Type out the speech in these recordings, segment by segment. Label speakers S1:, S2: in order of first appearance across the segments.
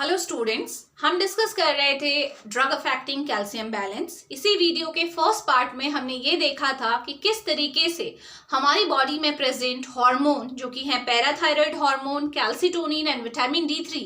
S1: Hello students, हम discuss कर रहे थे ड्रग अफेक्टिंग कैल्शियम बैलेंस। इसी वीडियो के फर्स्ट पार्ट में हमने ये देखा था कि किस तरीके से हमारी बॉडी में प्रेजेंट हार्मोन जो कि है parathyroid hormone, calcitonin and vitamin D3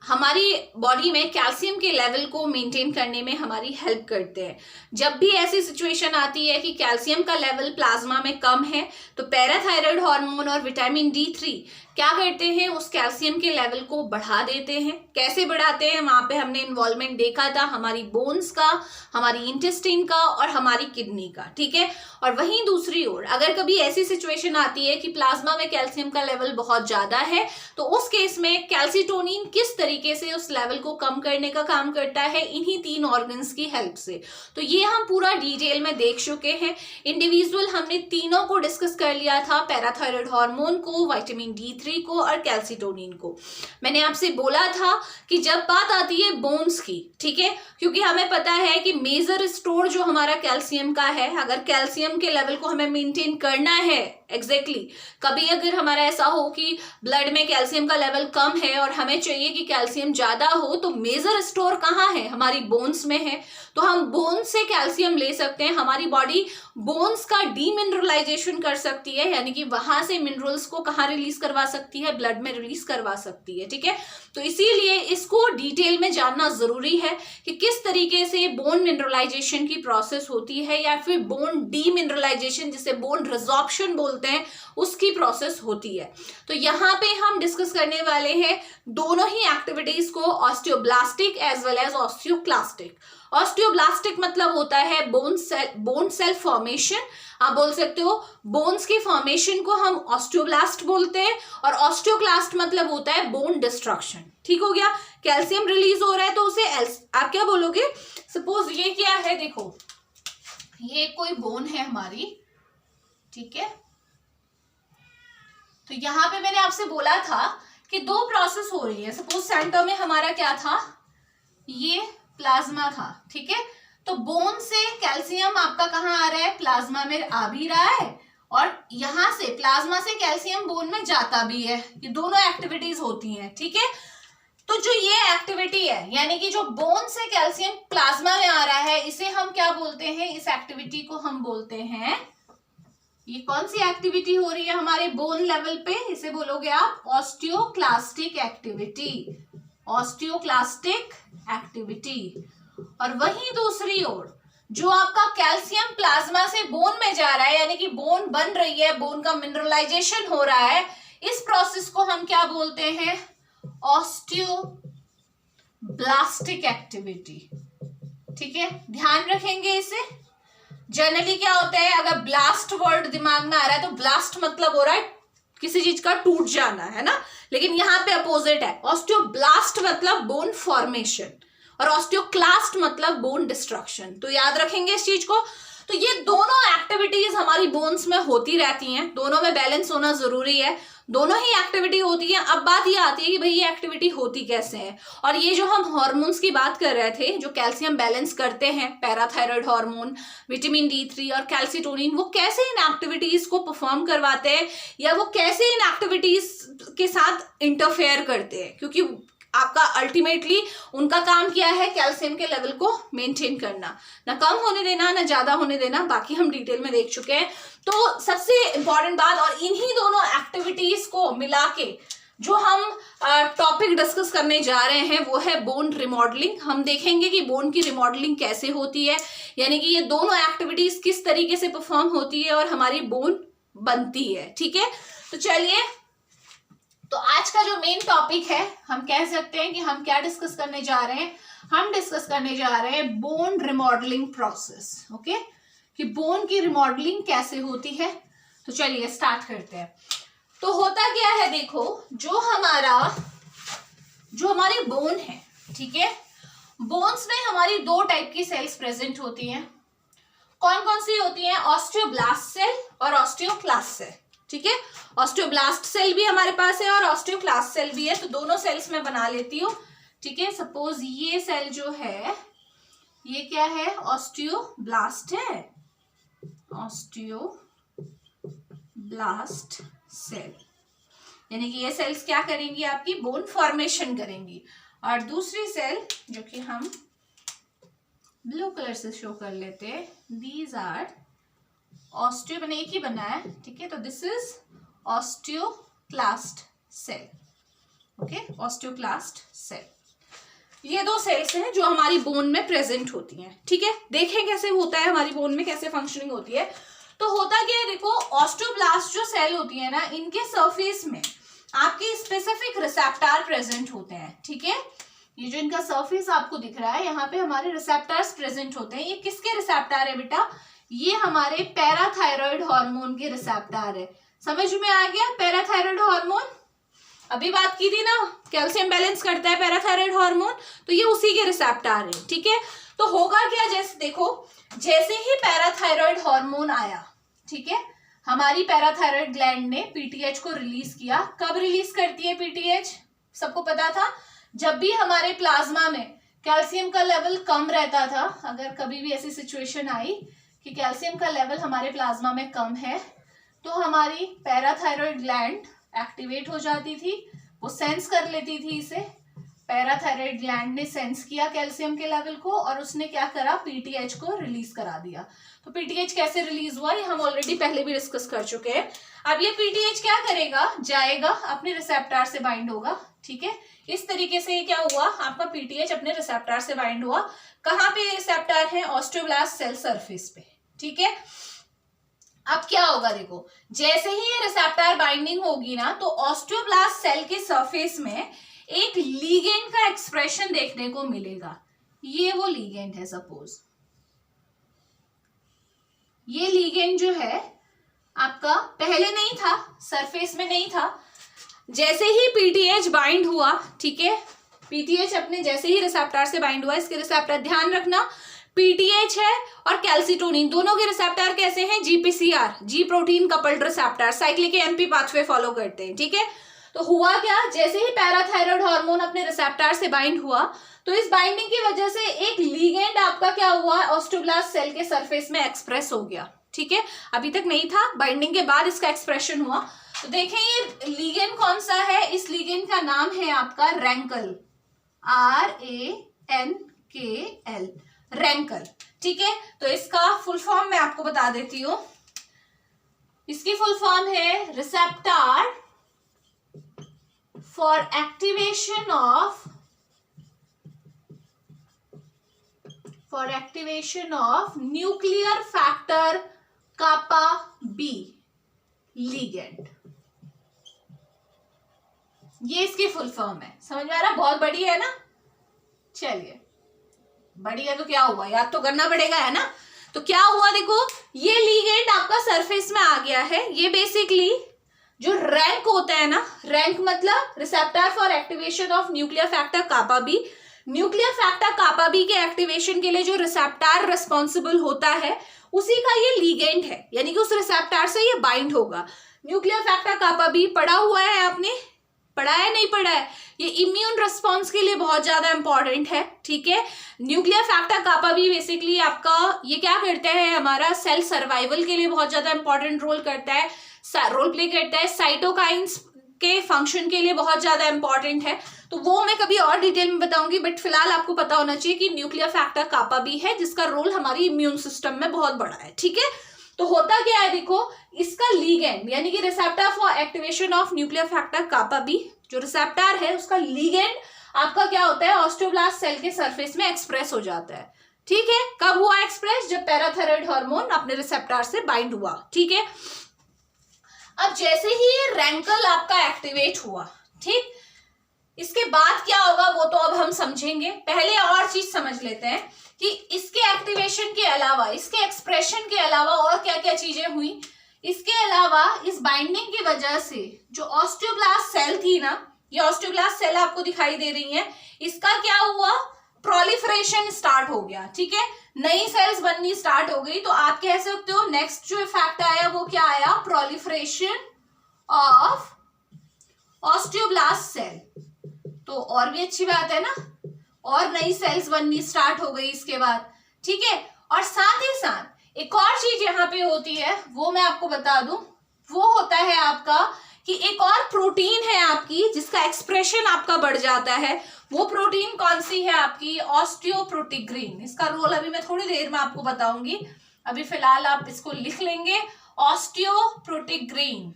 S1: हमारी बॉडी में कैल्शियम के लेवल को मेंटेन करने में हमारी हेल्प करते हैं। जब भी ऐसी सिचुएशन आती है कि कैल्शियम का लेवल प्लाज्मा में कम है तो पैराथायराइड हार्मोन और विटामिन D3 क्या करते हैं, उस कैल्शियम के लेवल को बढ़ा देते हैं। कैसे बढ़ाते हैं, वहां पे हमने इन्वॉल्वमेंट देखा था हमारी बोन्स का, हमारी इंटेस्टाइन का और हमारी किडनी का। ठीक है, और वहीं दूसरी ओर अगर कभी ऐसी सिचुएशन आती है कि प्लाज्मा में कैल्शियम का लेवल बहुत ज्यादा है तो उस केस में कैल्सिटोनिन किस तरीके से उस लेवल को कम करने का काम करता है, इन्हीं तीन ऑर्गन्स की हेल्प से। तो ये हम पूरा डिटेल में देख चुके हैं। इंडिविजुअल हमने तीनों को डिस्कस कर लिया था, पैराथायराइड हार्मोन को, विटामिन D3 को और कैल्सिटोनिन को। मैंने आपसे बोला था कि जब बात आती है बोन्स की, ठीक है, क्योंकि हमें पता है कि मेजर स्टोर जो हमारा कैल्शियम का है, अगर कैल्शियम के लेवल को हमें मेंटेन करना है एग्जैक्टली कभी अगर हमारा ऐसा हो कि ब्लड में कैल्शियम का लेवल कम है और हमें चाहिए कि कैल्शियम ज्यादा हो, तो मेजर स्टोर कहाँ है, हमारी बोन्स में है। तो हम बोन्स से कैल्शियम ले सकते हैं। हमारी बॉडी बोन्स का डीमिनरलाइजेशन कर सकती है, यानी कि वहां से मिनरल्स को कहाँ रिलीज करवा सकती है, ब्लड में रिलीज करवा सकती है। ठीक है, तो इसीलिए इसको डिटेल में जानना जरूरी है कि किस तरीके से बोन मिनरलाइजेशन की प्रोसेस होती है या फिर बोन डीमिनरलाइजेशन जिसे बोन रिजॉर्प्शन बोलते हैं उसकी प्रोसेस होती है। तो यहाँ पे हम डिस्कस करने वाले हैं दोनों ही एक्टिविटीज को, osteoblastic as well as osteoclastic. Osteoblastic मतलब होता है बोन सेल फॉर्मेशन। आप बोल सकते हो बोन्स की फॉर्मेशन को हम ऑस्टियोब्लास्ट बोलते हैं, और ऑस्टियोक्लास्ट मतलब होता है बोन डिस्ट्रक्शन। ठीक हो गया, कैल्शियम रिलीज हो रहा है तो उसे आप क्या बोलोगे, सपोज ये क्या है, देखो ये कोई बोन है हमारी, ठीक है। तो यहां पे मैंने आपसे बोला था कि दो प्रोसेस हो रही है। सपोज सेंटर में हमारा क्या था, ये प्लाज्मा था, ठीक है। तो बोन से कैल्शियम आपका कहाँ आ रहा है, प्लाज्मा में आ भी रहा है, और यहां से प्लाज्मा से कैल्शियम बोन में जाता भी है। ये दोनों एक्टिविटीज होती हैं, ठीक है। तो जो ये एक्टिविटी है, यानी कि जो बोन से कैल्शियम प्लाज्मा में आ रहा है, इसे हम क्या बोलते हैं, इस एक्टिविटी को हम बोलते हैं, ये कौन सी एक्टिविटी हो रही है हमारे बोन लेवल पे, इसे बोलोगे आप ऑस्टियोक्लास्टिक एक्टिविटी, ऑस्टियोक्लास्टिक एक्टिविटी। और वहीं दूसरी ओर जो आपका कैल्शियम प्लाज्मा से बोन में जा रहा है, यानी कि बोन बन रही है, बोन का मिनरलाइजेशन हो रहा है, इस प्रोसेस को हम क्या बोलते हैं, ऑस्टियोब्लास्टिक एक्टिविटी। ठीक है, ध्यान रखेंगे इसे। जनरली क्या होता है, अगर ब्लास्ट वर्ड दिमाग में आ रहा है तो ब्लास्ट मतलब हो रहा है किसी चीज का टूट जाना, है ना, लेकिन यहाँ पे अपोजिट है। ऑस्टियोब्लास्ट मतलब बोन फॉर्मेशन और ऑस्टियोक्लास्ट मतलब बोन डिस्ट्रक्शन। तो याद रखेंगे इस चीज को। तो ये दोनों एक्टिविटीज हमारी बोन्स में होती रहती हैं, दोनों में बैलेंस होना जरूरी है, दोनों ही एक्टिविटी होती है। अब बात ये आती है कि भाई ये एक्टिविटी होती कैसे है, और ये जो हम हार्मोन्स की बात कर रहे थे जो कैल्शियम बैलेंस करते हैं, पैराथायराइड हार्मोन, विटामिन D3 और कैल्सिटोनिन, वो कैसे इन एक्टिविटीज को परफॉर्म करवाते हैं या वो कैसे इन एक्टिविटीज के साथ इंटरफेयर करते हैं, क्योंकि आपका अल्टीमेटली उनका काम क्या है, कैल्शियम के लेवल को मेंटेन करना, ना कम होने देना ना ज्यादा होने देना। बाकी हम डिटेल में देख चुके हैं। तो सबसे इंपॉर्टेंट बात, और इन्हीं दोनों एक्टिविटीज को मिला के जो हम टॉपिक डिस्कस करने जा रहे हैं वो है बोन रिमॉडलिंग। हम देखेंगे कि बोन की रिमॉडलिंग कैसे होती है, यानी कि ये दोनों एक्टिविटीज किस तरीके से परफॉर्म होती है और हमारी बोन बनती है। ठीक है, तो चलिए, तो आज का जो मेन टॉपिक है, हम कह सकते हैं कि हम क्या डिस्कस करने जा रहे हैं, हम डिस्कस करने जा रहे हैं बोन रिमॉडलिंग प्रोसेस। ओके, कि बोन की रिमॉडलिंग कैसे होती है। तो चलिए स्टार्ट करते हैं। तो होता क्या है, देखो जो हमारी बोन है, ठीक है, बोन्स में हमारी दो टाइप की सेल्स प्रेजेंट होती हैं। कौन कौन सी होती हैं, ऑस्टियोब्लास्ट सेल और ऑस्टियोक्लास्ट सेल। ठीक है, ऑस्टियोब्लास्ट सेल भी हमारे पास है और ऑस्टियोक्लास्ट सेल भी है, तो दोनों सेल्स में बना लेती हूँ। ठीक है, सपोज ये सेल जो है ये क्या है, ऑस्टियोब्लास्ट है, ऑस्टियोब्लास्ट सेल, यानी कि ये सेल्स क्या करेंगी, आपकी बोन फॉर्मेशन करेंगी। और दूसरी सेल जो कि हम ब्लू कलर से शो कर लेते हैं, दीज आर ऑस्टियो, मैंने एक ही बनाया है, ठीक है। तो this is osteoclast cell, okay, osteoclast cell. ये दो सेल्स हैं जो हमारी बोन में प्रेजेंट होती हैं, ठीक है। देखें कैसे होता है हमारी बोन में, कैसे फंक्शनिंग होती है। तो होता क्या है, देखो ऑस्टियोब्लास्ट जो सेल होती है ना, इनके सरफेस में आपके स्पेसिफिक रिसेप्टर प्रेजेंट होते हैं, ठीक है। ये जो इनका सरफेस आपको दिख रहा है, यहाँ पे हमारे रिसेप्टर्स प्रेजेंट होते हैं। ये किसके रिसेप्टर है बेटा? ये हमारे पैराथायरॉयड हार्मोन के रिसेप्टर है। समझ में आ गया? पैराथायरॉयड हार्मोन अभी बात की थी ना, कैल्शियम बैलेंस करता है पैराथायरॉयड हार्मोन, तो ये उसी के रिसेप्टर है, ठीक है। तो होगा क्या, जैसे देखो, जैसे ही पैराथायरॉयड हार्मोन आया, ठीक है, हमारी पैराथायरॉयड ग्लैंड ने पीटीएच को रिलीज किया। कब रिलीज करती है पीटीएच? सबको पता था, जब भी हमारे प्लाज्मा में कैल्शियम का लेवल कम रहता था, अगर कभी भी ऐसी सिचुएशन आई कि कैल्शियम का लेवल हमारे प्लाज्मा में कम है, तो हमारी पैराथायरॉयड ग्लैंड एक्टिवेट हो जाती थी, वो सेंस कर लेती थी इसे। पैराथायरॉयड ग्लैंड ने सेंस किया कैल्शियम के लेवल को और उसने क्या करा, पीटीएच को रिलीज करा दिया। तो पीटीएच कैसे रिलीज हुआ, ये हम ऑलरेडी पहले भी डिस्कस कर चुके हैं। अब ये पीटीएच क्या करेगा, जाएगा अपने रिसेप्टर से बाइंड होगा, ठीक है। इस तरीके से क्या हुआ, आपका पीटीएच अपने रिसेप्टर से बाइंड हुआ। कहाँ पे रिसेप्टर है? ऑस्टियोब्लास्ट सेल सरफेस पे, ठीक है। अब क्या होगा, देखो, जैसे ही ये रिसेप्टर बाइंडिंग होगी ना, तो ऑस्टियोब्लास्ट सेल के सरफेस में एक लीगेंड का एक्सप्रेशन देखने को मिलेगा। ये वो लीगेंड है, सपोज ये लीगेंड जो है आपका पहले नहीं था, सरफेस में नहीं था। जैसे ही पीटीएच बाइंड हुआ, ठीक है, पीटीएच अपने जैसे ही रिसेप्टर से बाइंड हुआ, इसके रिसेप्टर ध्यान रखना पीटीएच है और कैल्सिटोनिन, दोनों के रिसेप्टर कैसे हैं? जीपीसीआर, जी protein coupled receptor, cyclic MP pathway follow करते हैं, ठीक है। तो हुआ क्या, जैसे ही पैराथायरॉयड हार्मोन अपने रिसेप्टर से बाइंड हुआ, तो इस बाइंडिंग की वजह से एक लीगेंड आपका क्या हुआ, ऑस्टियोब्लास्ट सेल के सरफेस में एक्सप्रेस हो गया, ठीक है। अभी तक नहीं था, बाइंडिंग के बाद इसका एक्सप्रेशन हुआ। तो देखें ये लीगेंड कौन सा है, इस लीगेंड का नाम है आपका रैंकल, RANKL, रैंकल, ठीक है। तो इसका फुल फॉर्म मैं आपको बता देती हूं, इसकी फुल फॉर्म है receptor for activation of nuclear factor kappa B ligand. ये इसकी फुल फॉर्म है। समझ में आ रहा? बहुत बड़ी है ना। चलिए, बड़ी है तो क्या हुआ, याद तो करना पड़ेगा, है ना। तो क्या हुआ, देखो ये लीगेंड आपका सरफेस में आ गया है। ये बेसिकली जो रैंक होता है ना, रैंक मतलब receptor for activation of nuclear factor kappa B. Nuclear factor kappa B के एक्टिवेशन के लिए जो रिसेप्टर रिस्पॉन्सिबल होता है, उसी का ये लीगेंड है, यानी कि उस रिसेप्टर से ये बाइंड होगा। न्यूक्लियर फैक्टर कापा बी पढ़ा हुआ है आपने, पढ़ा है नहीं पढ़ा है? ये इम्यून रिस्पॉन्स के लिए बहुत ज्यादा इंपॉर्टेंट है, ठीक है। Nuclear factor kappa B basically आपका ये क्या करता है, हमारा सेल सर्वाइवल के लिए बहुत ज्यादा इंपॉर्टेंट रोल करता है, रोल प्ले करता है। साइटोकाइंस के फंक्शन के लिए बहुत ज्यादा इंपॉर्टेंट है, तो वो मैं कभी और डिटेल में बताऊंगी, बट फिलहाल आपको पता होना चाहिए कि न्यूक्लियर फैक्टर कापा बी है, जिसका रोल हमारी इम्यून सिस्टम में बहुत बड़ा है, ठीक है। तो होता क्या है, देखो इसका लीगेंड यानी कि receptor for activation of nuclear factor kappa B, जो रिसेप्टर है उसका लीगेंड आपका क्या होता है, ऑस्टियोब्लास्ट सेल के सरफेस में एक्सप्रेस हो जाता है, ठीक है। कब हुआ एक्सप्रेस? जब पैराथायरॉयड हार्मोन अपने रिसेप्टर से बाइंड हुआ, ठीक है। अब जैसे ही ये रैंकल आपका एक्टिवेट हुआ, ठीक, इसके बाद क्या होगा वो तो अब हम समझेंगे। पहले और चीज समझ लेते हैं कि इसके एक्टिवेशन के अलावा, इसके एक्सप्रेशन के अलावा और क्या क्या चीजें हुई। इसके अलावा इस बाइंडिंग की वजह से जो ऑस्टियोब्लास्ट सेल थी ना, ये ऑस्टियोब्लास्ट सेल आपको दिखाई दे रही है, इसका क्या हुआ, प्रोलिफरेशन स्टार्ट हो गया, ठीक है। नई सेल्स बननी स्टार्ट हो गई। तो आप कह सकते हो नेक्स्ट जो इफेक्ट आया वो क्या आया, प्रोलिफरेशन ऑफ ऑस्टियोब्लास्ट सेल। तो और भी अच्छी बात है ना, और नई सेल्स बननी स्टार्ट हो गई इसके बाद, ठीक है। और साथ ही साथ एक और चीज यहाँ पे होती है, वो मैं आपको बता दूं, वो होता है आपका कि एक और प्रोटीन है आपकी जिसका एक्सप्रेशन आपका बढ़ जाता है, वो प्रोटीन कौन सी है आपकी? ऑस्टियोप्रोटिग्रीन। इसका रोल अभी मैं थोड़ी देर में आपको बताऊंगी, अभी फिलहाल आप इसको लिख लेंगे, ऑस्टियोप्रोटिग्रीन।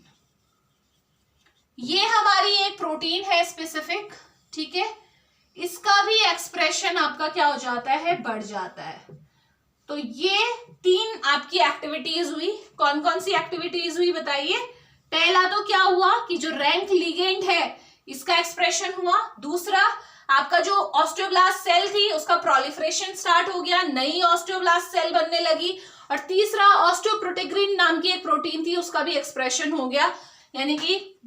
S1: ये हमारी एक प्रोटीन है स्पेसिफिक, ठीक है। इसका भी एक्सप्रेशन आपका क्या हो जाता है? बढ़ जाता है। तो ये 3 आपकी एक्टिविटीज हुई। कौन कौन सी एक्टिविटीज हुई बताइए? पहला तो क्या हुआ कि जो रैंक लिगेंड है इसका एक्सप्रेशन हुआ। दूसरा, आपका जो ऑस्टियोब्लास्ट सेल थी उसका प्रोलिफरेशन स्टार्ट हो गया, नई ऑस्टियोब्लास्ट सेल बनने लगी। और तीसरा, ऑस्टियोप्रोटिग्रीन नाम की एक प्रोटीन थी, उसका भी एक्सप्रेशन हो गया। यानी कि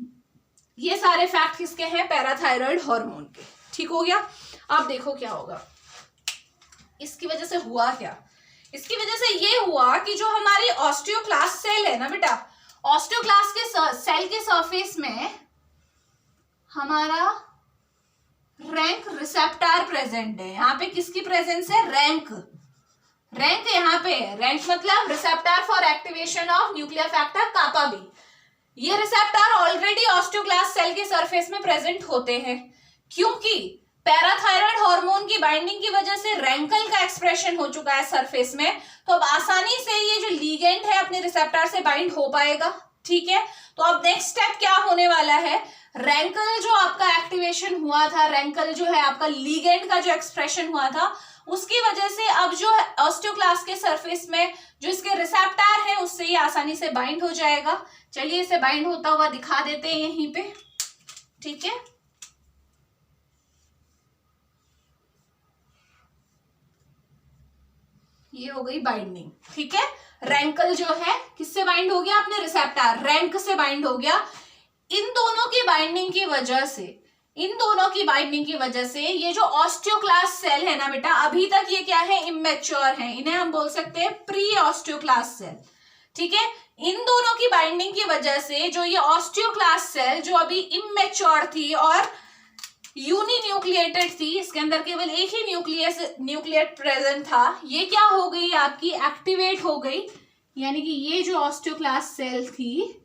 S1: ये सारे फैक्ट किसके हैं? पैराथायराइड हार्मोन के। ठीक हो गया। अब देखो क्या होगा, इसकी वजह से हुआ क्या? इसकी वजह से ये हुआ कि जो हमारी ऑस्टियोक्लास्ट सेल है ना बेटा, ऑस्टियोक्लास्ट के सेल के सरफेस में हमारा रैंक रिसेप्टर प्रेजेंट है। यहाँ पे किसकी प्रेजेंस है? रैंक। रैंक यहाँ पे है। रैंक मतलब receptor for activation of nuclear factor kappa B. ये रिसेप्टर ऑलरेडी ऑस्टियोक्लास्ट सेल के सरफेस में प्रेजेंट होते हैं, क्योंकि पैराथायराइड हार्मोन की बाइंडिंग की वजह से रैंकल का एक्सप्रेशन हो चुका है सरफेस में। तो अब आसानी से ये जो लीगेंड है अपने रिसेप्टर से बाइंड हो पाएगा, ठीक है। तो अब नेक्स्ट स्टेप क्या होने वाला है? रैंकल जो आपका एक्टिवेशन हुआ था, रैंकल जो है आपका लीगेंड का जो एक्सप्रेशन हुआ था, उसकी वजह से अब जो ऑस्टियोक्लास्ट के सरफेस में जो इसके रिसेप्टर है उससे ये आसानी से बाइंड हो जाएगा। चलिए इसे बाइंड होता हुआ दिखा देते हैं यहीं पे, ठीक है। ये हो गई बाइंडिंग, ठीक है। रैंकल जो है किससे बाइंड हो गया? अपने रिसेप्टर रैंक से बाइंड हो गया। इन दोनों की बाइंडिंग की वजह से ये जो ऑस्टियोक्लास्ट सेल है ना बेटा, अभी तक ये क्या है? इमेच्योर है। इन्हें हम बोल सकते हैं प्री ऑस्टियोक्लास्ट सेल, ठीक है। इन दोनों की बाइंडिंग की वजह से जो ये ऑस्टियोक्लास्ट सेल जो अभी इमेच्योर थी और यूनिन्यूक्लिएटेड थी, इसके अंदर केवल एक ही न्यूक्लियट प्रेजेंट था, ये क्या हो गई? आपकी एक्टिवेट हो गई। यानी कि ये जो ऑस्टियोक्लास्ट सेल थी,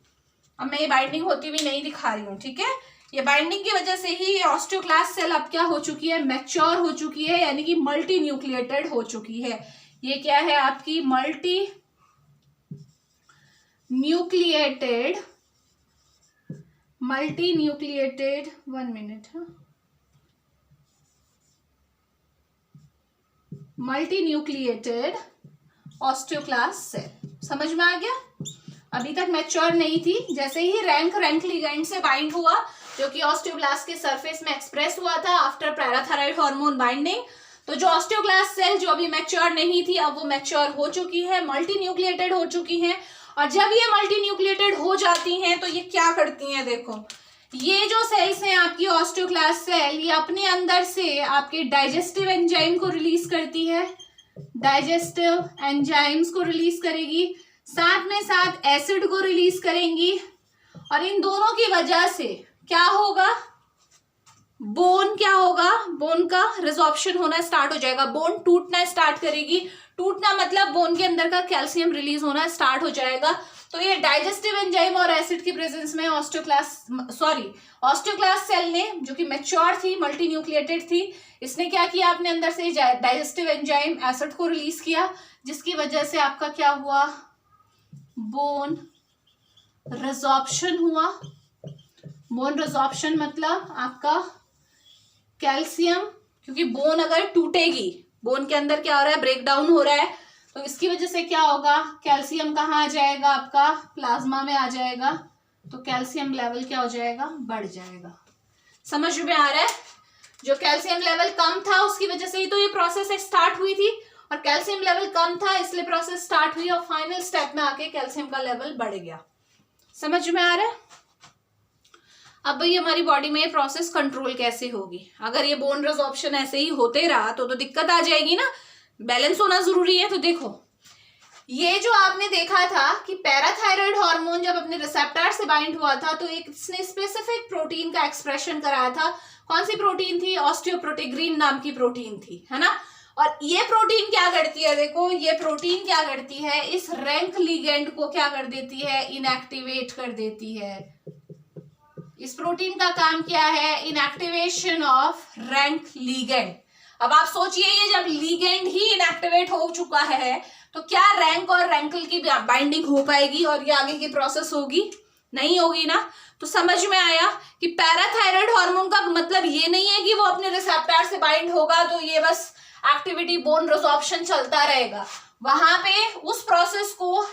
S1: अब मैं ये बाइंडिंग होती हुई नहीं दिखा रही हूँ, ठीक है। ये बाइंडिंग की वजह से ही ये ऑस्टियोक्लास्ट सेल अब क्या हो चुकी है? मैच्योर हो चुकी है, यानी कि मल्टी न्यूक्लिएटेड हो चुकी है। ये क्या है आपकी? Multinucleated 1 minute, multinucleated osteoclast cell. समझ में आ गया? अभी तक मैच्योर नहीं थी। जैसे ही रैंक लिगेंड से बाइंड हुआ, जो कि ऑस्टियोब्लास्ट के सरफेस में एक्सप्रेस हुआ था आफ्टर पैराथायराइड हार्मोन बाइंडिंग, तो जो ऑस्टियोक्लास्ट सेल जो अभी मैच्योर नहीं थी, अब वो मैच्योर हो चुकी है, मल्टी न्यूक्लिएटेड हो चुकी हैं। और जब ये मल्टी न्यूक्लिएटेड हो जाती हैं तो ये क्या करती हैं? देखो, ये जो सेल्स हैं आपकी ऑस्टियोक्लास्ट सेल, ये अपने अंदर से आपके डाइजेस्टिव एंजाइम को रिलीज करती है, डाइजेस्टिव एंजाइम्स को रिलीज करेगी, साथ में साथ एसिड को रिलीज करेंगी। और इन दोनों की वजह से क्या होगा? बोन क्या होगा? बोन का रिजॉर्प्शन होना स्टार्ट हो जाएगा, बोन टूटना स्टार्ट करेगी। टूटना मतलब बोन के अंदर का कैल्शियम रिलीज होना स्टार्ट हो जाएगा। तो ये डाइजेस्टिव एंजाइम और एसिड की प्रेजेंस में ऑस्टियोक्लास्ट सेल ने, जो कि मैच्योर थी, मल्टी न्यूक्लिएटेड थी, इसने क्या किया? अपने अंदर से डाइजेस्टिव एंजाइम एसिड को रिलीज किया, जिसकी वजह से आपका क्या हुआ? बोन रिजॉर्प्शन हुआ। बोन रिजॉर्प्शन मतलब आपका कैल्शियम, क्योंकि बोन अगर टूटेगी, बोन के अंदर क्या हो रहा है? ब्रेक डाउन हो रहा है, तो इसकी वजह से क्या होगा? कैल्शियम कहाँ आ जाएगा? आपका प्लाज्मा में आ जाएगा। तो कैल्शियम लेवल क्या हो जाएगा? बढ़ जाएगा। समझ में आ रहा है? जो कैल्शियम लेवल कम था उसकी वजह से ही तो ये प्रोसेस स्टार्ट हुई थी, और कैल्शियम लेवल कम था इसलिए प्रोसेस स्टार्ट हुई, और फाइनल स्टेप में आके कैल्शियम का लेवल बढ़ गया। समझ में आ रहा है? अब भाई हमारी बॉडी में ये प्रोसेस कंट्रोल कैसे होगी? अगर ये बोन रिजॉर्प्शन ऐसे ही होते रहा तो दिक्कत आ जाएगी ना, बैलेंस होना जरूरी है। तो देखो, ये जो आपने देखा था कि पैराथायराइड हार्मोन जब अपने रिसेप्टर से बाइंड हुआ था तो एक इसने स्पेसिफिक प्रोटीन का एक्सप्रेशन कराया था। कौन सी प्रोटीन थी? ऑस्टियोप्रोटिग्रीन नाम की प्रोटीन थी, है ना। और ये प्रोटीन क्या करती है? देखो, ये प्रोटीन क्या करती है? इस रैंक लिगेंड को क्या कर देती है? इनएक्टिवेट कर देती है। इस प्रोटीन का काम क्या है? Inactivation of rank ligand. अब आप सोचिए, ये जब लिगेंड ही इनएक्टिवेट हो चुका है तो क्या रैंक और रैंकल की बाइंडिंग हो पाएगी और ये आगे की प्रोसेस होगी? नहीं होगी ना। तो समझ में आया कि पैराथायराइड हार्मोन का मतलब ये नहीं है कि वो अपने रिसेप्टर से बाइंड होगा तो ये बस एक्टिविटी बोन रिजॉर्प्शन चलता रहेगा। वहां पे उस प्रोसेस को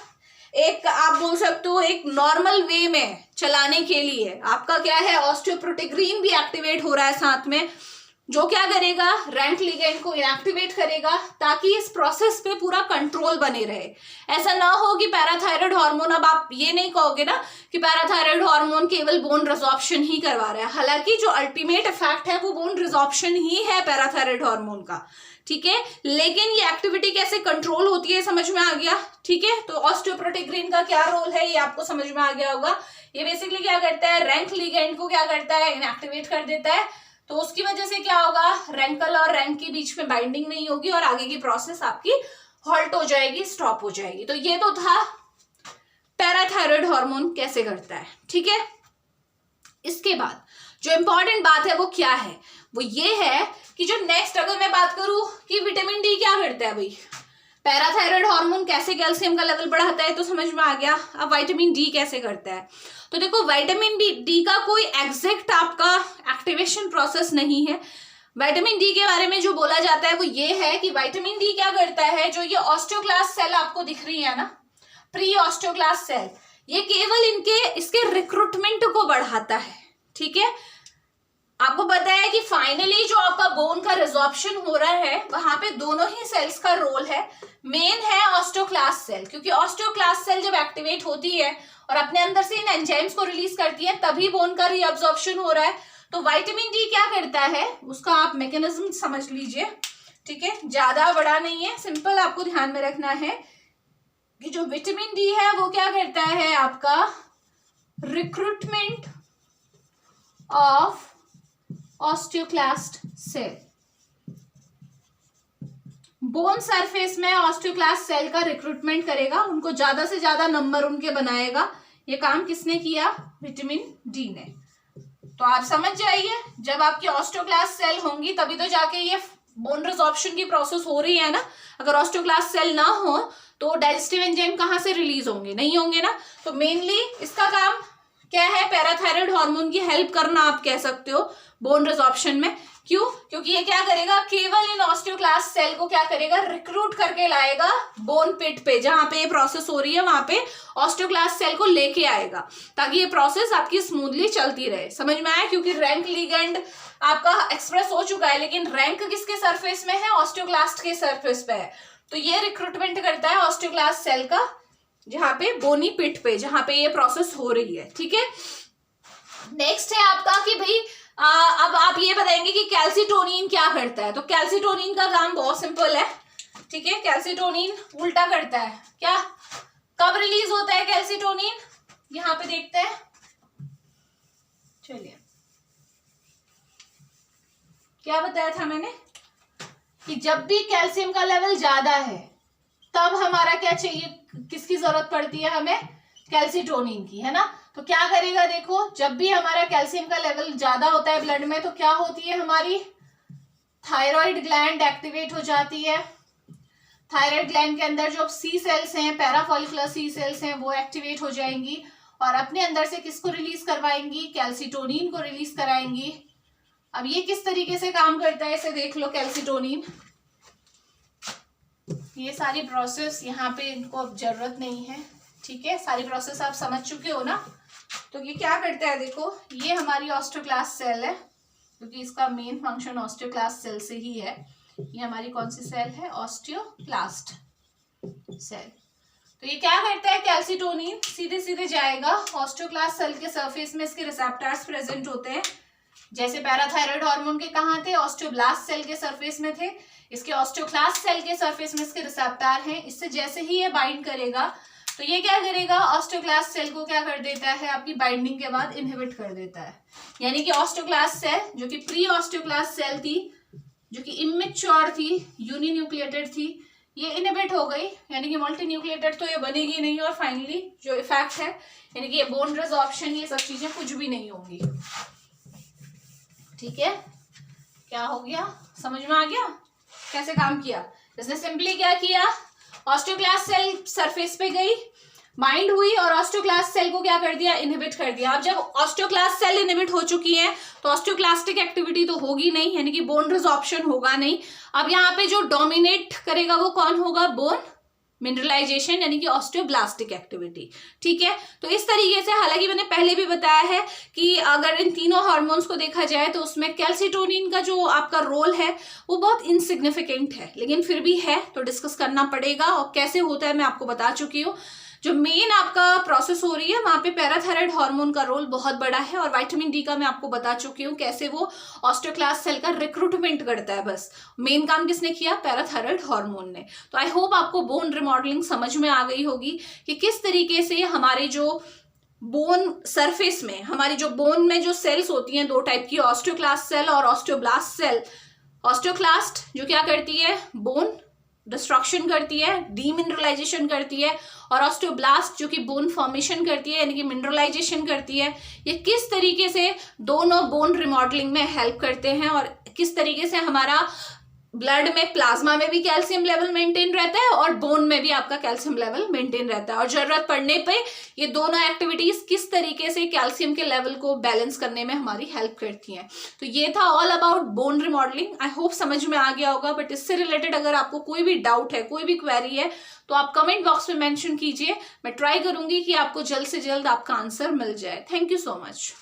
S1: एक आप बोल सकते हो एक नॉर्मल वे में चलाने के लिए आपका क्या है, ऑस्टियोप्रोटिग्रीन भी एक्टिवेट हो रहा है साथ में, जो क्या करेगा, रैंक लिगेंड को इनएक्टिवेट करेगा ताकि इस प्रोसेस पे पूरा कंट्रोल बने रहे। ऐसा ना हो कि पैराथायराइड हार्मोन, अब आप ये नहीं कहोगे ना कि पैराथायराइड हार्मोन केवल बोन रिजॉर्प्शन ही करवा रहा है, हालांकि जो अल्टीमेट इफेक्ट है वो बोन रिजॉर्प्शन ही है पैराथायराइड हार्मोन का, ठीक है। लेकिन ये एक्टिविटी कैसे कंट्रोल होती है समझ में आ गया, ठीक है। तो ऑस्टियोप्रोटिग्रीन का क्या रोल है ये आपको समझ में आ गया होगा। ये बेसिकली क्या करता है, रैंक लिगेंड को क्या करता है, इनएक्टिवेट कर देता है। तो उसकी वजह से क्या होगा, रैंकल और रैंक के बीच में बाइंडिंग नहीं होगी और आगे की प्रोसेस आपकी हॉल्ट हो जाएगी, स्टॉप हो जाएगी। तो ये तो था पैराथायराइड हार्मोन कैसे करता है, ठीक है। इसके बाद जो इंपॉर्टेंट बात है वो क्या है, वो ये है कि जो नेक्स्ट अगर मैं बात करूं कि विटामिन डी क्या करता है भाई, पैराथायराइड हार्मोन कैसे कैल्शियम का लेवल बढ़ाता है तो समझ में आ गया। अब विटामिन डी कैसे करता है, तो देखो विटामिन डी का कोई एग्जैक्ट आपका एक्टिवेशन प्रोसेस नहीं है। विटामिन डी के बारे में जो बोला जाता है वो ये है कि विटामिन डी क्या करता है, जो ये ऑस्टियोक्लास्ट सेल आपको दिख रही है ना, प्री ऑस्टियोक्लास्ट सेल, ये केवल इसके रिक्रूटमेंट को बढ़ाता है, ठीक है। आपको पता है कि फाइनली जो आपका बोन का रिजॉर्प्शन हो रहा है वहां पे दोनों ही सेल्स का रोल है। मेन है ऑस्टियोक्लास्ट सेल, क्योंकि ऑस्टियोक्लास्ट सेल जब एक्टिवेट होती है और अपने अंदर से इन एंजाइम्स को रिलीज करती है तभी बोन का रीअब्जॉर्प्शन हो रहा है। तो विटामिन डी क्या करता है उसका आप मैकेनिज्म समझ लीजिए, ठीक है, ज्यादा बड़ा नहीं है, सिंपल आपको ध्यान में रखना है कि जो विटामिन डी है वो क्या करता है, आपका recruitment of osteoclast cell, bone surface में ऑस्टियोक्लास्ट सेल का रिक्रूटमेंट करेगा, उनको ज्यादा से ज्यादा नंबर उनके बनाएगा। ये काम किसने किया, विटामिन डी ने। तो आप समझ जाइए, जब आपकी ऑस्टियोक्लास्ट सेल होंगी तभी तो जाके ये बोन रिजॉर्प्शन की प्रोसेस हो रही है ना। अगर ऑस्टियोक्लास्ट सेल ना हो तो डाइजेस्टिव एंजाइम कहाँ से रिलीज होंगे, नहीं होंगे ना। तो मेनली इसका काम क्या है, पैराथायराइड हार्मोन की हेल्प करना आप कह सकते हो बोन रिजॉर्प्शन में। क्यों, क्योंकि ये क्या करेगा, केवल इन ऑस्टियोक्लास्ट सेल को क्या करेगा, रिक्रूट करके लाएगा बोन पिट पे, जहां पे ये प्रोसेस हो रही है वहां पे ऑस्टियोक्लास्ट सेल को लेके आएगा ताकि ये प्रोसेस आपकी स्मूथली चलती रहे। समझ में आया, क्योंकि रैंक लिगेंड आपका एक्सप्रेस हो चुका है लेकिन रैंक किसके सरफेस में है, ऑस्टियोक्लास्ट के सरफेस पे है। तो ये रिक्रूटमेंट करता है ऑस्टियोक्लास्ट सेल का जहां पे बोनी पिट पे, जहां पे ये प्रोसेस हो रही है, ठीक है। नेक्स्ट है आपका कि भाई अब आप ये बताएंगे कि कैल्सीटोनिन क्या करता है। तो कैल्सीटोनिन का काम बहुत सिंपल है, ठीक है। कैल्सीटोनिन उल्टा करता है, क्या, कब रिलीज होता है कैल्सीटोनिन, यहां पे देखते हैं, चलिए क्या बताया था मैंने कि जब भी कैल्शियम का लेवल ज्यादा है तब हमारा क्या चाहिए, किसकी जरूरत पड़ती है हमें, कैल्सीटोनिन की, है ना। तो क्या करेगा, देखो जब भी हमारा कैल्शियम का लेवल ज्यादा होता है ब्लड में तो क्या होती है, हमारी थायराइड ग्लैंड एक्टिवेट हो जाती है। थायराइड ग्लैंड के अंदर जो सी सेल्स हैं, पैराफॉलिकुलर सी सेल्स हैं, वो एक्टिवेट हो जाएंगी और अपने अंदर से किसको रिलीज करवाएंगी, कैल्सीटोनिन को रिलीज कराएंगी। अब ये किस तरीके से काम करता है इसे देख लो, कैल्सीटोनिन, ये सारी प्रोसेस यहाँ पे इनको अब जरूरत नहीं है, ठीक है, सारी प्रोसेस आप समझ चुके हो ना। तो ये क्या करता है, देखो ये हमारी ऑस्टियोक्लास्ट सेल है, क्योंकि इसका मेन फंक्शन ऑस्टियोक्लास्ट सेल से ही है। ये हमारी कौन सी सेल है, ऑस्टियोक्लास्ट सेल। तो ये क्या करता है, कैल्सीटोनिन सीधे सीधे जाएगा ऑस्टियोक्लास्ट सेल के सरफेस में, इसके रिसेप्टर्स प्रेजेंट होते हैं। जैसे पैराथायराइड हार्मोन के कहाँ थे, ऑस्टियोब्लास्ट सेल के सरफेस में थे, इसके ऑस्टियोक्लास्ट सेल के सरफेस में इसके रिसेप्टर हैं। इससे जैसे ही ये बाइंड करेगा तो ये क्या करेगा, ऑस्टियोक्लास्ट सेल को क्या कर देता है, आपकी बाइंडिंग के बाद इनहिबिट कर देता है। यानी कि ऑस्टियोक्लास्ट सेल जो कि प्री ऑस्टियोक्लास्ट सेल थी, जो कि इमेच्योर थी, यूनिन्यूक्लिएटेड थी, ये इनहिबिट हो गई, यानी कि मल्टी न्यूक्लिएटेड तो ये बनेगी नहीं, और फाइनली जो इफेक्ट है यानी कि ये बोन रिजॉर्प्शन, ये सब चीजें कुछ भी नहीं होंगी। ठीक है, क्या हो गया, समझ में आ गया कैसे काम किया। इसने सिंपली क्या किया, ऑस्टियोक्लास्ट सेल सरफेस पे गई, बाइंड हुई और ऑस्टियोक्लास्ट सेल को क्या कर दिया, इनहिबिट कर दिया। अब जब ऑस्टियोक्लास्ट सेल इनहिबिट हो चुकी है तो ऑस्टियोक्लास्टिक एक्टिविटी तो होगी नहीं, यानी कि बोन रिजॉर्प्शन होगा नहीं। अब यहाँ पे जो डोमिनेट करेगा वो कौन होगा, बोन मिनरलाइजेशन, यानी कि ऑस्टियोब्लास्टिक एक्टिविटी। ठीक है, तो इस तरीके से, हालांकि मैंने पहले भी बताया है कि अगर इन तीनों हार्मोन्स को देखा जाए तो उसमें कैल्सिटोनिन का जो आपका रोल है वो बहुत इनसिग्निफिकेंट है, लेकिन फिर भी है तो डिस्कस करना पड़ेगा। और कैसे होता है मैं आपको बता चुकी हूँ। जो मेन आपका प्रोसेस हो रही है वहां पे पैराथायराइड हार्मोन का रोल बहुत बड़ा है, और विटामिन डी का मैं आपको बता चुकी हूँ कैसे वो ऑस्टियोक्लास्ट सेल का रिक्रूटमेंट करता है। बस मेन काम किसने किया, पैराथायराइड हार्मोन ने। तो आई होप आपको बोन रिमॉडलिंग समझ में आ गई होगी कि किस तरीके से हमारे जो बोन सरफेस में, हमारी जो बोन में जो सेल्स होती हैं दो टाइप की, ऑस्टियोक्लास्ट सेल और ऑस्टियोब्लास्ट सेल। ऑस्टियोक्लास्ट जो क्या करती है, बोन डिस्ट्रक्शन करती है, डीमिनरलाइजेशन करती है, और ऑस्टियोब्लास्ट जो कि बोन फॉर्मेशन करती है, यानी कि मिनरलाइजेशन करती है। ये किस तरीके से दोनों बोन रिमॉडलिंग में हेल्प करते हैं, और किस तरीके से हमारा ब्लड में, प्लाज्मा में भी कैल्शियम लेवल मेंटेन रहता है और बोन में भी आपका कैल्शियम लेवल मेंटेन रहता है, और जरूरत पड़ने पे ये दोनों एक्टिविटीज किस तरीके से कैल्शियम के लेवल को बैलेंस करने में हमारी हेल्प करती हैं। तो ये था all about bone remodelling. I hope समझ में आ गया होगा, बट इससे रिलेटेड अगर आपको कोई भी डाउट है, कोई भी क्वेरी है, तो आप कमेंट बॉक्स में मेंशन कीजिए। मैं ट्राई करूंगी कि आपको जल्द से जल्द आपका आंसर मिल जाए। Thank you so much.